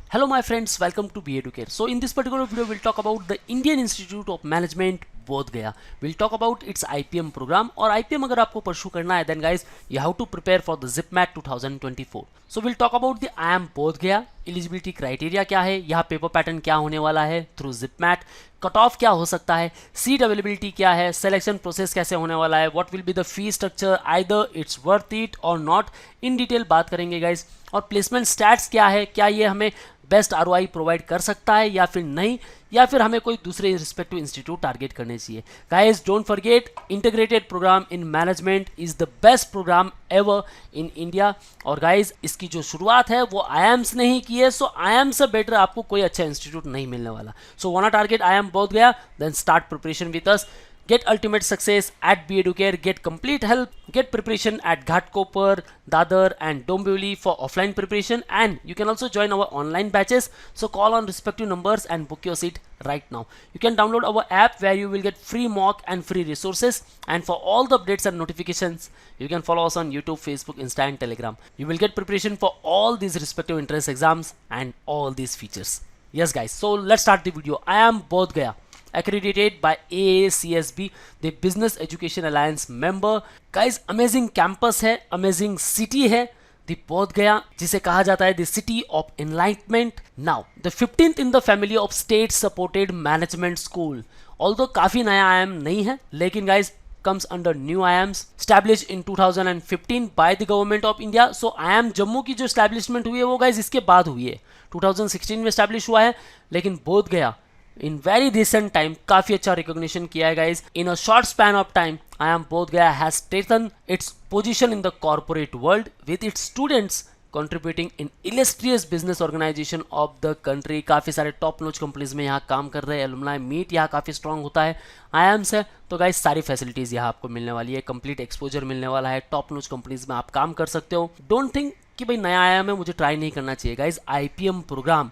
Hello my friends, welcome to BA Educare. So in this particular video we'll talk about the Indian Institute of Management बोध गया. We'll talk about its IPM program और IPM अगर आपको pursue करना है then guys you have to prepare for the ZipMat 2024. So we'll talk about the IIM Bodh गया, eligibility criteria क्या है, यहाँ पेपर पैटर्न क्या होने वाला है थ्रू ZipMat, कट ऑफ क्या हो सकता है, सीट अवेलेबिलिटी क्या है, सिलेक्शन प्रोसेस कैसे होने वाला है, what will be the fee structure, either it's worth it और नॉट, इन डिटेल बात करेंगे गाइज. और प्लेसमेंट स्टैट्स क्या है, क्या ये हमें बेस्ट आरओआई प्रोवाइड कर सकता है या फिर नहीं, या फिर हमें कोई दूसरे रिस्पेक्टिव इंस्टीट्यूट टारगेट करने चाहिए. Guys don't forget, integrated programme in management is the best programme ever in India. और गाइस इसकी जो शुरुआत है वो आईएम्स ने ही की है, सो आईएम से बेटर आपको कोई अच्छा इंस्टीट्यूट नहीं मिलने वाला. सो want target IIM Bodh Gaya, then start preparation with us. Get ultimate success at BA Educare. Get complete help. Get preparation at Ghatkopar, Dadar and Dombivli for offline preparation, and you can also join our online batches. So call on respective numbers and book your seat right now. You can download our app where you will get free mock and free resources, and for all the updates and notifications you can follow us on YouTube, Facebook, Insta and Telegram. You will get preparation for all these respective entrance exams and all these features. Yes guys, so let's start the video. I am Bodh Gaya, accredited by AACSB, the Business Education Alliance member. Guys, amazing campus है, amazing city है, the बोध गया, जिसे कहा जाता है the city of enlightenment. Now, the 15th in the family of state-supported management school. Although काफी नया IIM नहीं है, लेकिन guys comes under new IIMs established in 2015 by the government of India. So IIM Jammu की जो establishment हुई है वो guys इसके बाद हुई है, 2016 में establish हुआ है, लेकिन बोध गया इन वेरी रिसेंट टाइम काफी अच्छा रिकॉग्निशन किया है guys. In a short span of time IIM Bodh Gaya has strengthen its position in the corporate world with its students contributing in illustrious business organisation of the country. काफी सारे top notch companies में यहाँ काम कर रहे हैं. एलुमनाई मीट यहाँ काफी स्ट्रांग होता है IIM से, तो गाइज सारी फैसिलिटीज यहाँ आपको मिलने वाली है, कंप्लीट एक्सपोजर मिलने वाला है, टॉप नॉच कंपनीज में आप काम कर सकते हो. डोंट थिंक कि भाई नया IIM है मुझे ट्राई नहीं करना चाहिए. Guys IPM programme,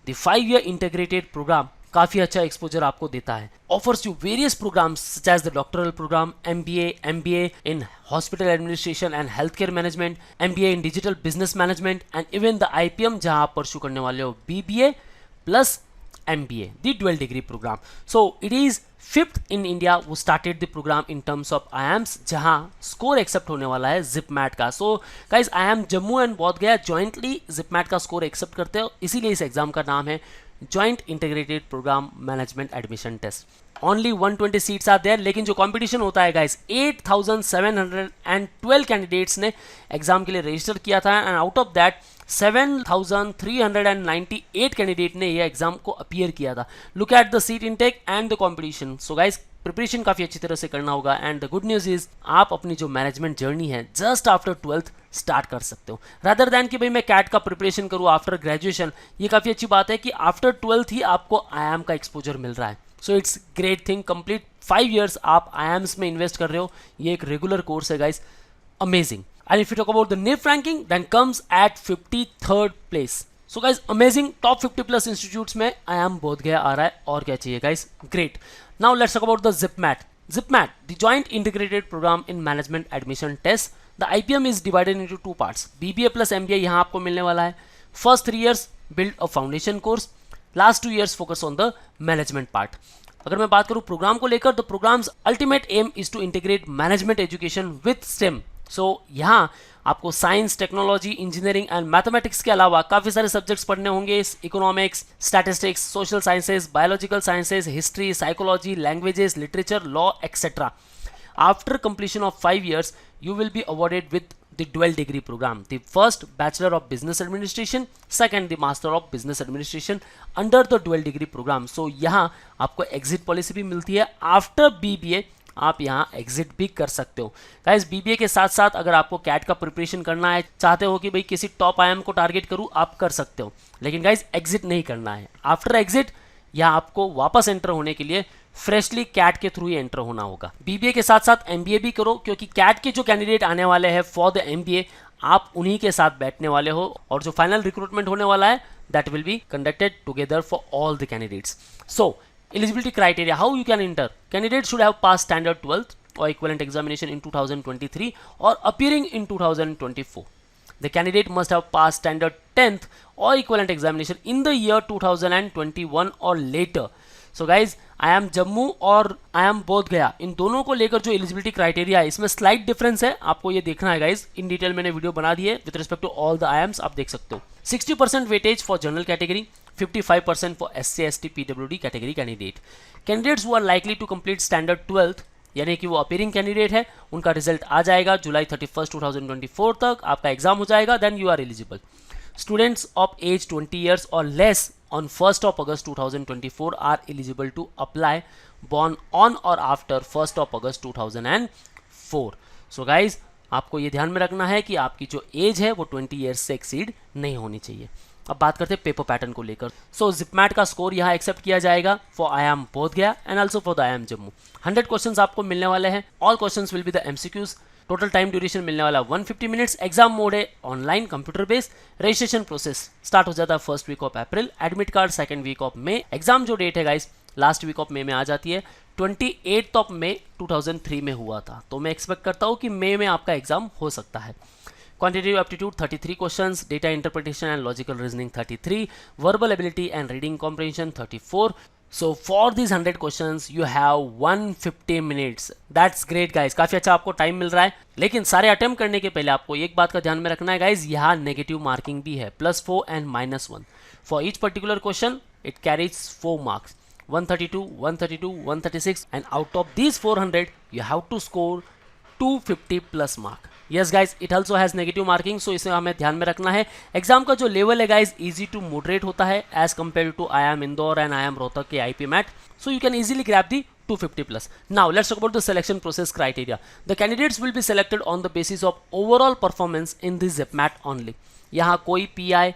the 5 year integrated programme काफी अच्छा एक्सपोजर आपको देता है. Offers you various programmes such as the doctoral programme, MBA in hospital administration and health care management, MBA in digital business management and even the IPM जहां आप pursue करने वाले हो BBA plus MBA, the dual degree programme. So it is 5th in India who started the program in terms of IIMs, जहां score accept होने वाला है ZipMat का. So guys IIM Jammu and Bodh Gaya jointly ZipMat का score accept करते हो, इसीलिए इस एग्जाम का नाम है joint integrated programme management admission test. Only 120 seats are there, लेकिन जो कंपटीशन होता है गाइस 8712 कैंडिडेट्स ने एग्जाम के लिए रजिस्टर किया था, and out of that 7398 candidate ने ये एग्जाम को अपीयर किया था. Look at the seat intake and the competition. So guys preparation काफी अच्छी तरह से करना होगा, and the good news is आप अपनी जो मैनेजमेंट जर्नी है जस्ट आफ्टर 12th स्टार्ट कर सकते हो, रादर दैन कि भाई मैं कैट का प्रिपरेशन करूँ आफ्टर ग्रेजुएशन. ये काफी अच्छी बात है कि आफ्टर 12th ही आपको IIM का एक्सपोजर मिल रहा है. So it's great thing. Complete 5 years आप IIMs में इन्वेस्ट कर रहे हो, ये एक रेगुलर कोर्स है guys, amazing. And if you talk about the NIF ranking, then comes at 53rd place. So guys, amazing. Top 50 plus institutes में IIM Bodh गया आ रहा है, और क्या चाहिए guys? Great. Now let's talk about the ZipMat. ZipMat, the Joint Integrated Program in Management Admission Test. The IPM is divided into 2 parts. BBA plus MBA यहाँ आपको मिलने वाला है. First 3 years build a foundation course. Last 2 years focus on the management part. अगर मैं बात करूँ programme को लेकर, तो programmes ultimate aim is to integrate management education with STEM. So यहाँ आपको science, technology, engineering and mathematics के अलावा काफ़ी सारे सब्जेक्ट्स पढ़ने होंगे. Economics, statistics, social sciences, biological sciences, history, psychology, languages, literature, law etcetera. After completion of 5 years you will be awarded with the dual degree program. The first Bachelor of Business Administration, second the Master of Business Administration under the dual degree program. So यहाँ आपको exit policy भी मिलती है. After BBA आप यहाँ exit भी कर सकते हो. गाइस BBA के साथ साथ अगर आपको कैट का प्रिपरेशन करना है, चाहते हो कि भाई किसी टॉप IIM को टारगेट करूँ, आप कर सकते हो, लेकिन गाइस एग्जिट नहीं करना है. आफ्टर एग्जिट यहाँ आपको वापस एंटर होने के लिए फ्रेशली कैट के थ्रू ही एंटर होना होगा. BBA के साथ साथ MBA भी करो, क्योंकि कैट के जो कैंडिडेट आने वाले हैं फॉर द MBA आप उन्हीं के साथ बैठने वाले हो, और जो फाइनल रिक्रूटमेंट होने वाला है that will be conducted together for all the candidates. So eligibility criteria, how you can enter. Candidates should have passed standard 12th or equivalent examination in 2023 or appearing in 2024. The candidate must have passed standard 10th or equivalent examination in the year 2021 or later. So guys, IIM Jammu और IIM Bodh गया, इन दोनों को लेकर जो eligibility criteria है इसमें slight difference है, आपको ये देखना है गाइज. इन डिटेल मैंने वीडियो बना दी है with respect to all the IIMs, आप देख सकते हो. 60% weightage for general category, 55% for SC ST PWD category candidate. Candidates who are likely to complete standard 12th, यानी कि वो अपीयरिंग कैंडिडेट है, उनका रिजल्ट आ जाएगा जुलाई 31, 2024 तक, आपका एग्जाम हो जाएगा, then you are eligible. Students of age 20 years or less on 1st of August 2024 are eligible to apply, born on or after 1st of August 2004. So guys, आपको ये ध्यान में रखना है कि आपकी जो एज है वो 20 ईयर्स से एक्सीड नहीं होनी चाहिए. अब बात करते हैं पेपर पैटर्न को लेकर. सो जिपमैट का स्कोर यहाँ एक्सेप्ट किया जाएगा for IIM Bodh Gaya and also for the IIM Jammu. 100 questions आपको मिलने वाले हैं. All questions will be the MCQs. Total time duration मिलने वाला 150 मिनट्स. एग्जाम मोड है online computer based. Registration process start हो जाता है first week of April. Admit card second week of May. Exam जो डेट है guys last week of May में आ जाती है. 28 ऑफ मई 2003 में हुआ था, तो मैं एक्सपेक्ट करता हूँ कि मई में आपका एग्जाम हो सकता है. Quantitative aptitude 33 questions, data interpretation and logical reasoning 33, verbal ability and reading comprehension 34. So for these 100 questions you have 150 minutes. That's great guys, काफी अच्छा आपको टाइम मिल रहा है. लेकिन सारे अटेम्प्ट करने के पहले आपको एक बात का ध्यान में रखना है गाइज, यहाँ नेगेटिव मार्किंग भी है, +4 and -1 for each particular question. It carries 4 marks, 132, 132, 136 and out of these 400 you have to score 250 plus mark. Yes guys, it also has negative marking, so इसे हमें ध्यान में रखना है. एग्जाम का जो लेवल है गाइज इजी टू मॉडरेट होता है as compare to IIM Indore and IIM Rohtak के IP MAT. So you can easily grab the 250 plus. Now let's talk about the selection process criteria. The candidates will be selected on the basis of overall performance in the ZipMat only. यहाँ कोई PI,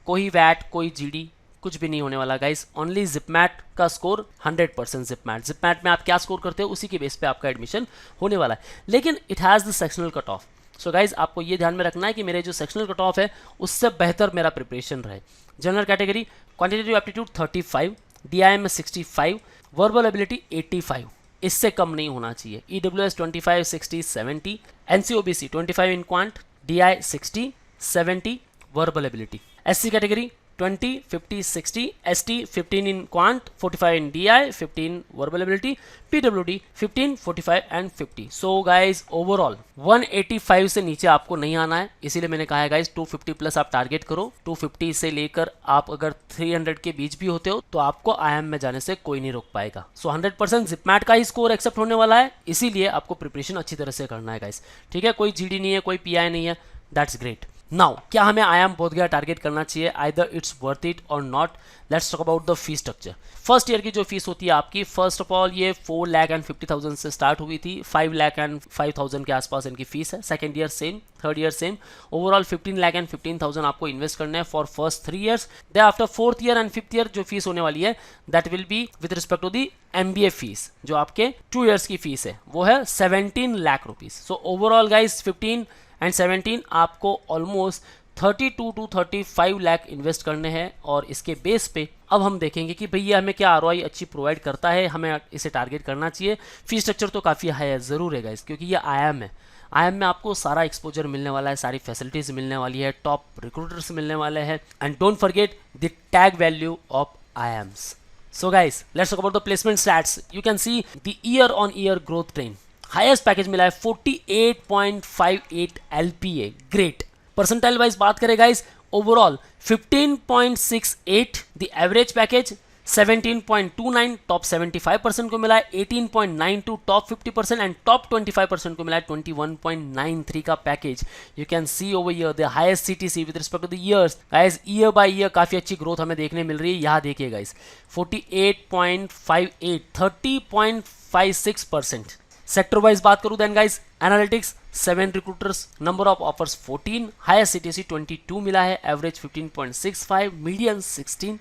कोई VAT, कोई GD कुछ भी नहीं होने वाला guys. Only जिपमैट का स्कोर 100% जिपमैट. जिपमैट में आप क्या स्कोर करते हो उसी के बेस पे आपका एडमिशन होने वाला है. लेकिन it has the sectional cut off. So guys आपको ये ध्यान में रखना है कि मेरे जो सेक्शनल कट ऑफ है उससे बेहतर मेरा प्रिपरेशन रहे. General category quantitative aptitude 35, DIM में 65, वर्बल एबिलिटी 85, इससे कम नहीं होना चाहिए. EWS 25, 60, 70, NCOBC 25 in quant, DI 60, 70 verbal ability. SC category 20, 50, 60, ST 15 in quant, 45 in DI, 15 verbal ability, PWD 15, 45 and 50. So guys overall 185 से नीचे आपको नहीं आना है, इसीलिए मैंने कहा है गाइज 250 प्लस आप टारगेट करो. 250 से लेकर आप अगर 300 के बीच भी होते हो तो आपको IIM में जाने से कोई नहीं रोक पाएगा. सो 100% जिपमैट का ही स्कोर एक्सेप्ट होने वाला है, इसीलिए आपको प्रिपरेशन अच्छी तरह से करना है गाइज. ठीक है, कोई GD नहीं है, कोई PI नहीं है, दैट्स ग्रेट. नाउ क्या हमें IIM बोध गया टारगेट करना चाहिए, आइदर इट्स वर्थ इट और not. Let's talk about the fee structure. First year की जो फीस होती है आपकी, फर्स्ट ऑफ ऑल ये 4,50,000 से स्टार्ट हुई थी, 5,05,000 के आसपास इनकी फीस है. Second year same, third year same, overall 15,15,000 आपको इन्वेस्ट करना है for first 3 years. They after fourth year and fifth year जो फीस होने वाली है that will be with respect to the MBA fees, जो आपके 2 ईयर्स की फीस है वो है 17 lakh rupees. So overall guys 15 and 17 आपको ऑलमोस्ट 32 to 35 लाख इन्वेस्ट करने हैं. और इसके बेस पे अब हम देखेंगे कि भैया हमें क्या ROI अच्छी प्रोवाइड करता है, हमें इसे टारगेट करना चाहिए. फी स्ट्रक्चर तो काफ़ी हाई है, ज़रूर है गाइस, क्योंकि ये IIM है. IIM में आपको सारा एक्सपोजर मिलने वाला है, सारी फैसिलिटीज मिलने वाली है, टॉप रिक्रूटर्स मिलने वाले हैं, and don't forget the tag value of IIMs. So guys, let's talk about the placement stats. You can see the year-on-year growth trend. Highest package मिला है 48.58 LPA. Great. Percentile wise बात करें guys, overall 15.68. The average package 17.29. Top 75% को मिला है 18.92. Top 50% and top 25% को मिला है 21.93 का package. You can see over year the highest CTC with respect to the years. Guys year by year काफी अच्छी ग्रोथ हमें देखने मिल रही है. यहाँ देखिए गाइस 48.58, 30.56%. सेक्टर वाइज बात करूं then guys, analytics 7 recruiters, number of offers 14, highest CTC 22 मिला है, average 15.65, median 16.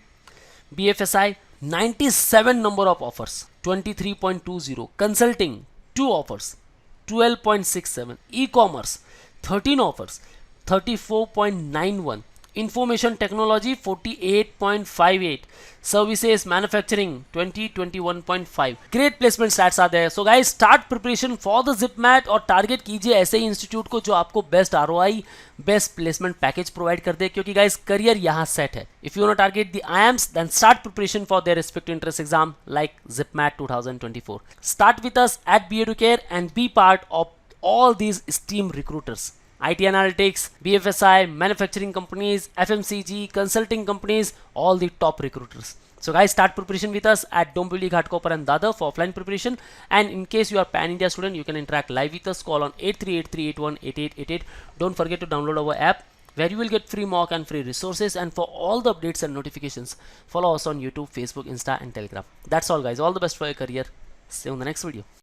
BFSI 97 number of offers, 23.20. Consulting 2 offers, 12.67. E-commerce 13 offers, 34.91. Information technology 48.58, services manufacturing 21.5. Great placement stats are there. So guys, start preparation for the ZipMat और target कीजिए ऐसे ही institute को जो आपको best ROI, best placement package provide कर दे, क्योंकि गाइस करियर यहाँ सेट है. If you want to target the IIMs, then start preparation for their respective entrance exam like ZipMat 2024. Start with us at BEducare and be part of all these STEAM recruiters. IT analytics, BFSI, manufacturing companies, FMCG, consulting companies, all the top recruiters. So guys, start preparation with us at Dombivli, Ghatkopar and Dadar for offline preparation. And in case you are pan-India student, you can interact live with us. Call on 8383818888. Don't forget to download our app where you will get free mock and free resources. And for all the updates and notifications, follow us on YouTube, Facebook, Insta and Telegram. That's all guys. All the best for your career. See you in the next video.